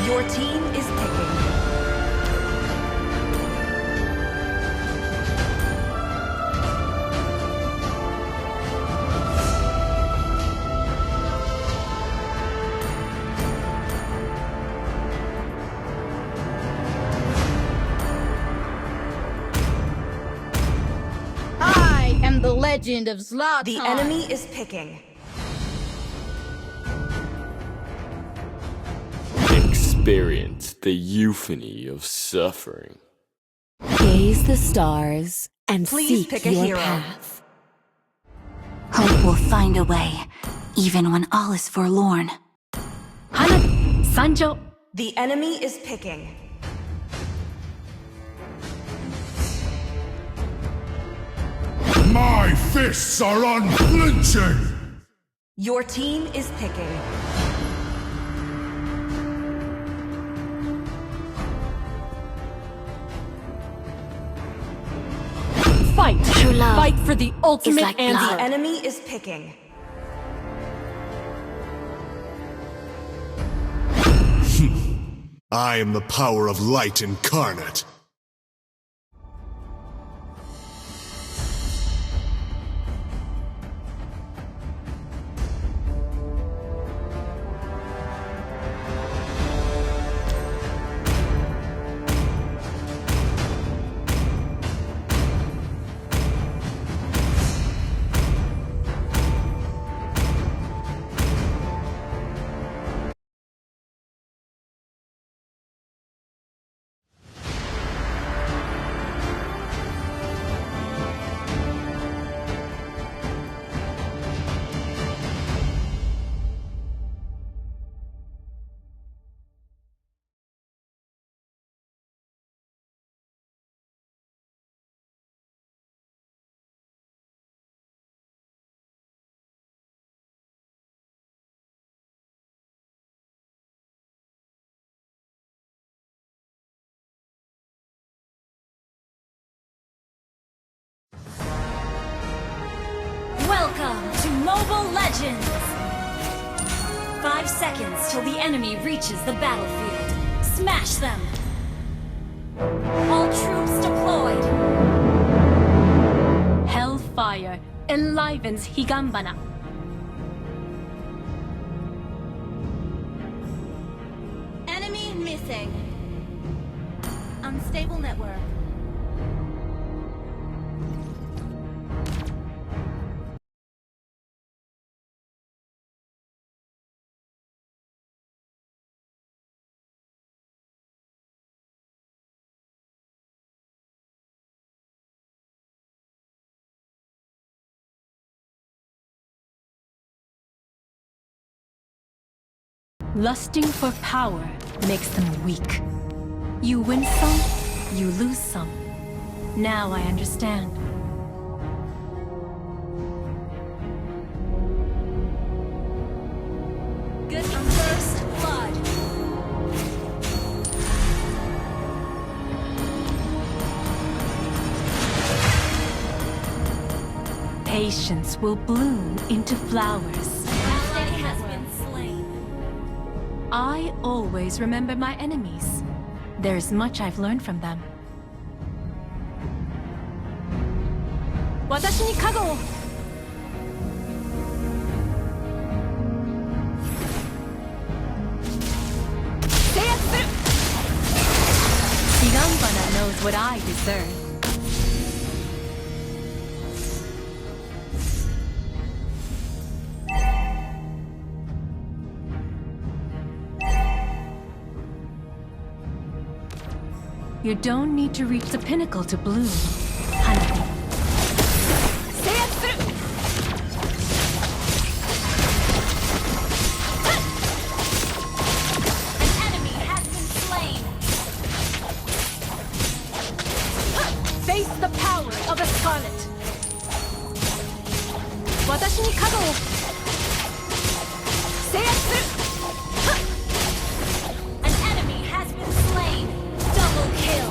Your team is picking. I am the legend of Zlatan. The enemy is picking. Experience the euphony of suffering. Gaze the stars and Please seek pick a your hero. path. Hope will find a way, even when all is forlorn. hanabi, Sanjo. The enemy is picking. My fists are unflinching! Your team is picking. Fight. True love Fight for the ultimate like answer. blood. The enemy is picking. I am the power of light incarnate. Welcome to Mobile Legends! 5 seconds till the enemy reaches the battlefield. Smash them! All troops deployed! Hellfire enlivens Higambana. Enemy missing. Unstable network. Lusting for power makes them weak. You win some, you lose some. Now I understand. Good first blood. Patience will bloom into flowers. Ally has been slain. I always remember my enemies. There's much I've learned from them. 私に加護を。制圧する。Higambana knows what I deserve. You don't need to reach the pinnacle to bloom, hanabi. 制圧する。An enemy has been slain. Face the power of a scarlet. 私に加護を。制圧する。 An enemy has been slain. Double kill.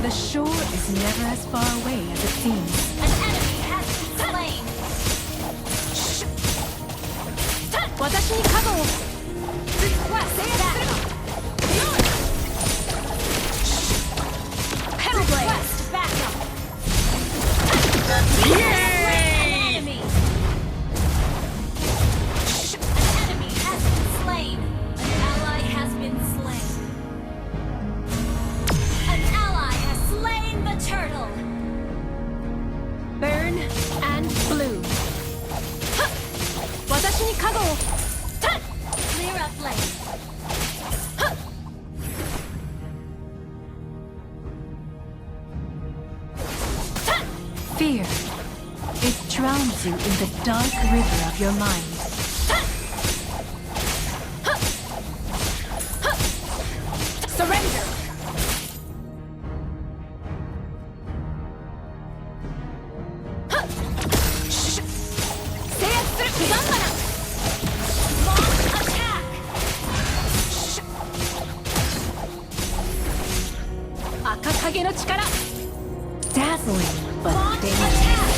The shore is never as far away as it seems. An enemy has been slain. 私に加護を。 Request backup. Enemy! An enemy has been slain! An ally has been slain! An ally has slain the turtle! Burn and bloom. Ha! Watashi ni kago wo. Ta! Clear up lane! Fear. It drowns you in the dark river of your mind. Surrender! Launch attack! Akakage no chikara. Dazzling but Launch dangerous. attack!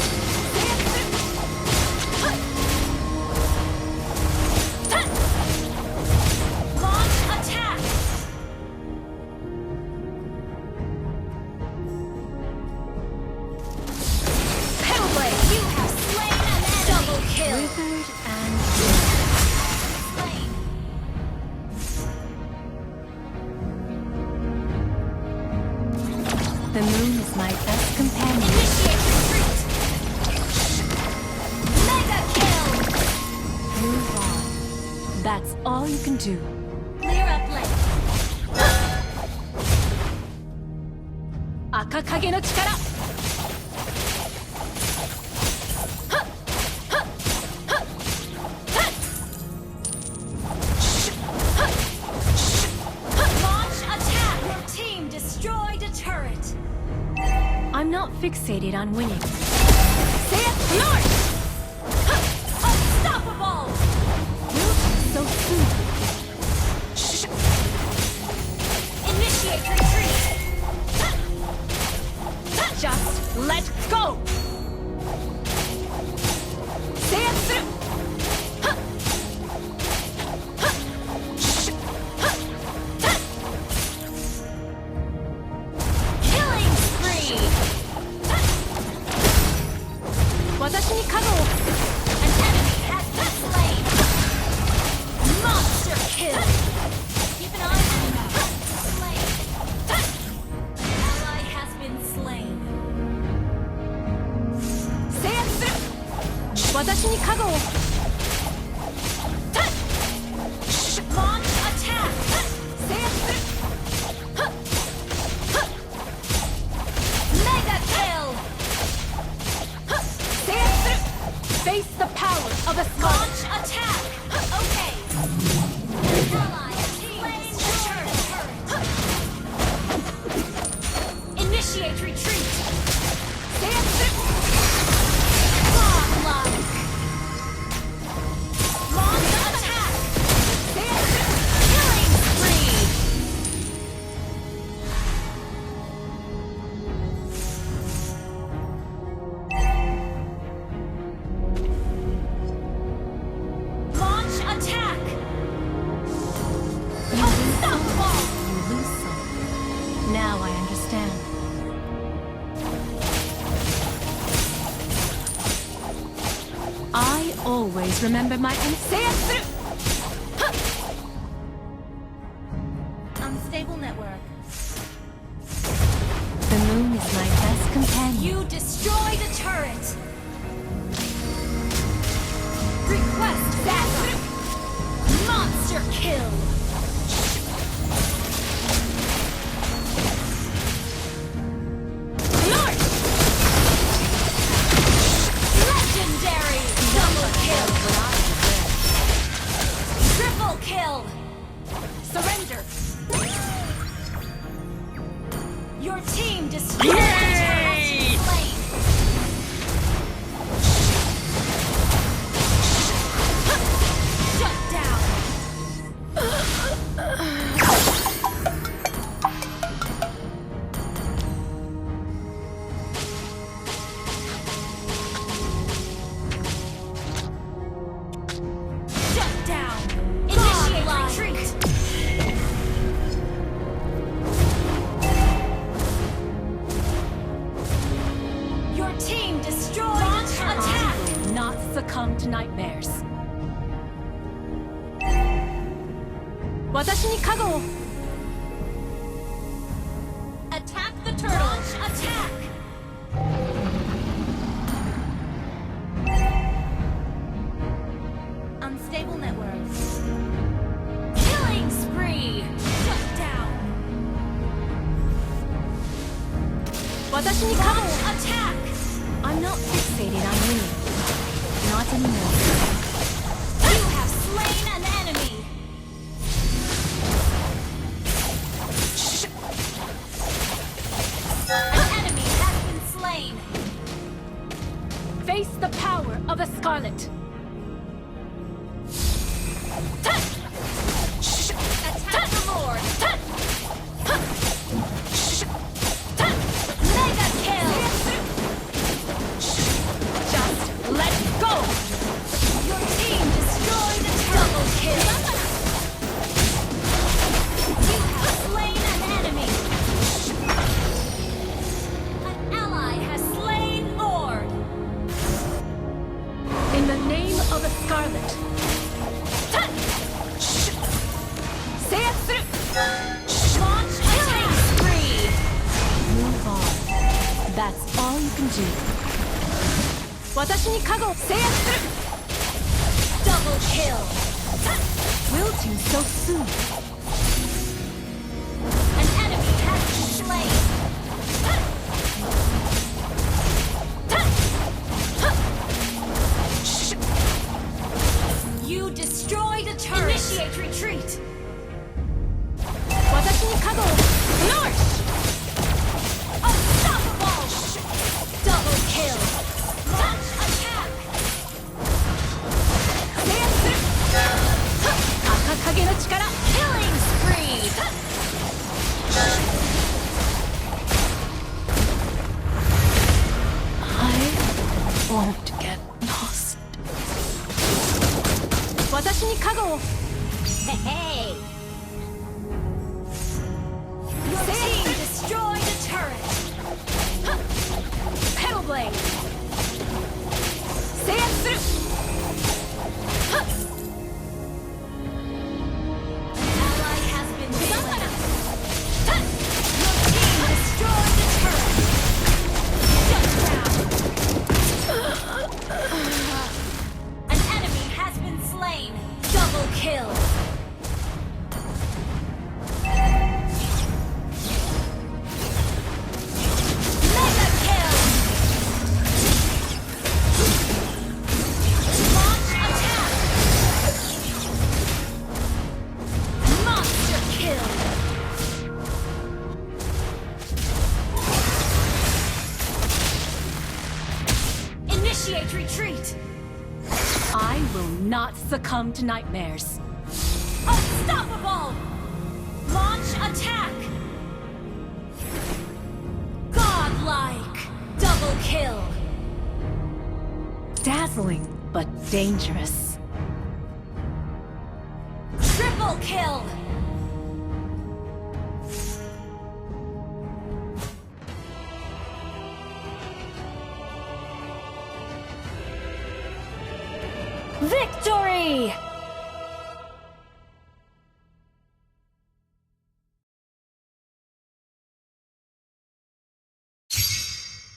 Launch attack! Hellblade! You have slain an enemy! Double kill! Withered and Slain! the moon is my best companion. Initiate retreat! Mega kill! Move on. That's all you can do. Clear up lane! Akakage no chikara. Launch attack! Your team destroyed a turret! I'm not fixated on winning. Say it, Lord! Unstoppable! So soon. Initiate retreat! Just let go! Say it through! Killing spree! Watashi ni kago wo. An enemy has been slain! Monster kill! Keep an eye on him! Slain! An ally has been slain! Say it through! Watashi ni kago wo. Launch attack! Say it through! Mega kill! Say it through! Face the power of a skull. Launch attack! Okay! An ally has slain the turret! Initiate retreat! Say it through! Godlike! Launch attack! Say it through! Killing spree! Launch attack! Unstoppable! You lose some. Now I understand. I always remember my say it through! Unstable network. The moon is my best companion. You destroyed a turret! Request backup! Monster kill! Lord! Legendary! Double kill! Triple kill! Surrender! Your team destroyed the turret! Slain! Shut down! 私に加護を Attack the turtle! Launch attack! Unstable network. Killing spree! Shut down! 私に加護を Launch attack! I'm not fixated on you. Not anymore. You have slain an enemy! An enemy has been slain! Face the power of the Scarlet. Attack the Lord! Mega kill! Just let go. Your team destroyed the double kill! You have slain an enemy! An ally has slain Ord! In the name of the Scarlet. Launch killing spree! Move on. That's all you can do. 私に加護を制圧する Double kill! Wilting so soon. An enemy has been slain! You destroyed a turret! Initiate retreat! 私に加護を North! Unstoppable! Double kill! Launch attack! 制圧する赤影の力 Killing spree! I won't get lost. 私に加護を Hey! Your team destroyed a turret! Pedal Blade 制圧する Ally has been slain! Your team destroyed a turret! Shut down! An enemy has been slain! Double kill! Mega kill! Launch attack! Monster kill! Initiate retreat! I will not succumb to nightmares. Unstoppable! Launch attack! Godlike! Double kill! Dazzling, but dangerous. Triple kill! Victory!